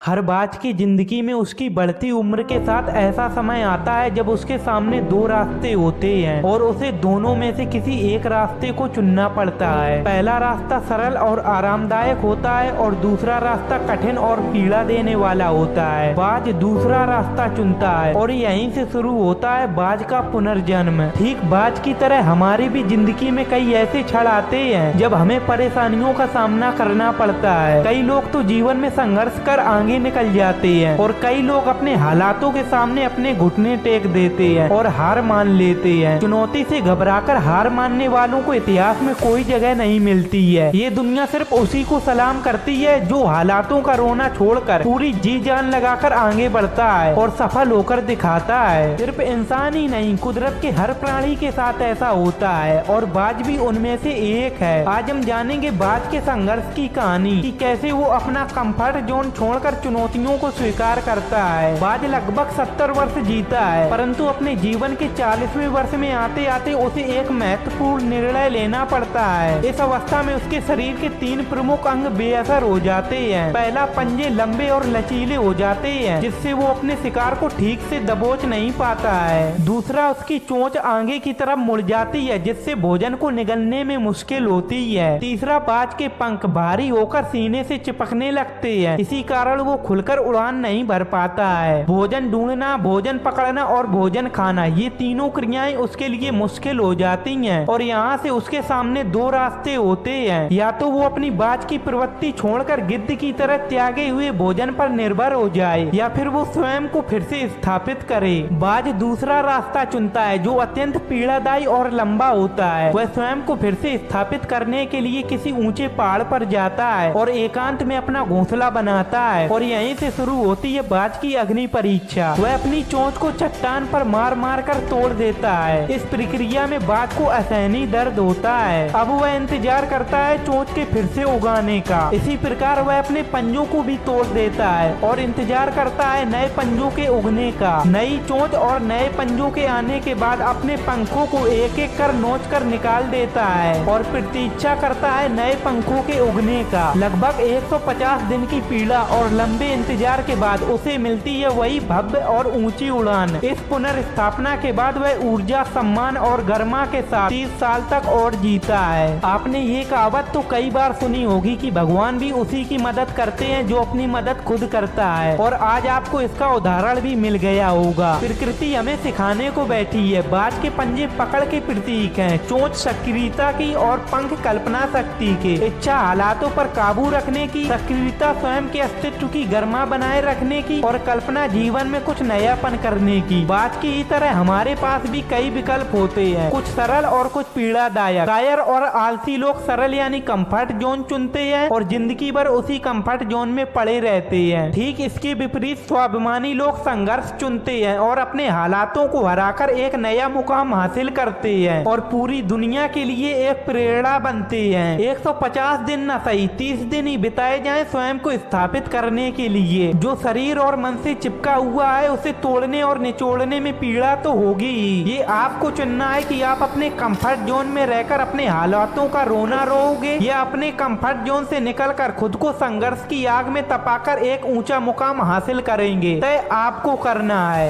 हर बाज की जिंदगी में उसकी बढ़ती उम्र के साथ ऐसा समय आता है जब उसके सामने दो रास्ते होते हैं और उसे दोनों में से किसी एक रास्ते को चुनना पड़ता है। पहला रास्ता सरल और आरामदायक होता है और दूसरा रास्ता कठिन और पीड़ा देने वाला होता है। बाज दूसरा रास्ता चुनता है और यहीं से शुरू होता है बाज का पुनर्जन्म। ठीक बाज की तरह हमारी भी जिंदगी में कई ऐसे क्षण आते हैं जब हमें परेशानियों का सामना करना पड़ता है। कई लोग तो जीवन में संघर्ष कर आगे निकल जाते हैं और कई लोग अपने हालातों के सामने अपने घुटने टेक देते हैं और हार मान लेते हैं। चुनौती से घबराकर हार मानने वालों को इतिहास में कोई जगह नहीं मिलती है। ये दुनिया सिर्फ उसी को सलाम करती है जो हालातों का रोना छोड़कर पूरी जी जान लगाकर आगे बढ़ता है और सफल होकर दिखाता है। सिर्फ इंसान ही नहीं, कुदरत के हर प्राणी के साथ ऐसा होता है और बाज भी उनमें से एक है। आज हम जानेंगे बाज के संघर्ष की कहानी कि कैसे वो अपना कंफर्ट जोन छोड़कर चुनौतियों को स्वीकार करता है। बाज लगभग 70 वर्ष जीता है, परंतु अपने जीवन के 40वें वर्ष में आते आते उसे एक महत्वपूर्ण निर्णय लेना पड़ता है। इस अवस्था में उसके शरीर के 3 प्रमुख अंग बेअसर हो जाते हैं। पहला, पंजे लंबे और लचीले हो जाते हैं जिससे वो अपने शिकार को ठीक से दबोच नहीं पाता है। दूसरा, उसकी चोंच आगे की तरफ मुड़ जाती है जिससे भोजन को निगलने में मुश्किल होती है। तीसरा, बाज के पंख भारी होकर सीने से चिपकने लगते हैं, इसी कारण वो खुलकर उड़ान नहीं भर पाता है। भोजन ढूंढना, भोजन पकड़ना और भोजन खाना, ये तीनों क्रियाएं उसके लिए मुश्किल हो जाती हैं और यहाँ से उसके सामने 2 रास्ते होते हैं। या तो वो अपनी बाज की प्रवृत्ति छोड़कर गिद्ध की तरह त्यागे हुए भोजन पर निर्भर हो जाए या फिर वो स्वयं को फिर से स्थापित करे। बाज दूसरा रास्ता चुनता है जो अत्यंत पीड़ादायी और लंबा होता है। वह स्वयं को फिर से स्थापित करने के लिए किसी ऊंचे पहाड़ पर जाता है और एकांत में अपना घोंसला बनाता है और यहीं से शुरू होती है बाज की अग्नि परीक्षा। वह अपनी चोंच को चट्टान पर मार मार कर तोड़ देता है। इस प्रक्रिया में बाज को असहनीय दर्द होता है। अब वह इंतजार करता है चोंच के फिर से उगाने का। इसी प्रकार वह अपने पंजों को भी तोड़ देता है और इंतजार करता है नए पंजों के उगने का। नई चोंच और नए पंजों के आने के बाद अपने पंखों को एक एक कर नोच कर निकाल देता है और प्रतीक्षा करता है नए पंखों के उगने का। लगभग 150 दिन की पीड़ा और लंबे इंतजार के बाद उसे मिलती है वही भव्य और ऊंची उड़ान। इस पुनर्स्थापना के बाद वह ऊर्जा, सम्मान और गर्मा के साथ 30 साल तक और जीता है। आपने ये कहावत तो कई बार सुनी होगी कि भगवान भी उसी की मदद करते हैं जो अपनी मदद खुद करता है, और आज आपको इसका उदाहरण भी मिल गया होगा। प्रकृति हमें सिखाने को बैठी है। बाज के पंजे पकड़ के प्रतीक हैं, चोंच सक्रियता की और पंख कल्पना शक्ति के। इच्छा हालातों पर काबू रखने की, सक्रियता स्वयं के अस्तित्व की गर्मा बनाए रखने की और कल्पना जीवन में कुछ नयापन करने की। बाज की तरह हमारे पास भी कई विकल्प होते हैं, कुछ सरल और कुछ पीड़ादायक। कायर और आलसी लोग सरल यानी कंफर्ट जोन चुनते हैं और जिंदगी भर उसी कंफर्ट जोन में पड़े रहते हैं। ठीक इसके विपरीत स्वाभिमानी लोग संघर्ष चुनते हैं और अपने हालातों को हराकर एक नया मुकाम हासिल करते हैं और पूरी दुनिया के लिए एक प्रेरणा बनते हैं। 150 दिन न सही, 30 दिन ही बिताए जाएं स्वयं को स्थापित करने के लिए। जो शरीर और मन से चिपका हुआ है उसे तोड़ने और निचोड़ने में पीड़ा तो होगी ही। ये आपको चुनना है कि आप अपने कंफर्ट जोन में रहकर अपने हालातों का रोना रोओगे या अपने कंफर्ट जोन से निकलकर खुद को संघर्ष की आग में तपाकर एक ऊंचा मुकाम हासिल करेंगे। तय आपको करना है।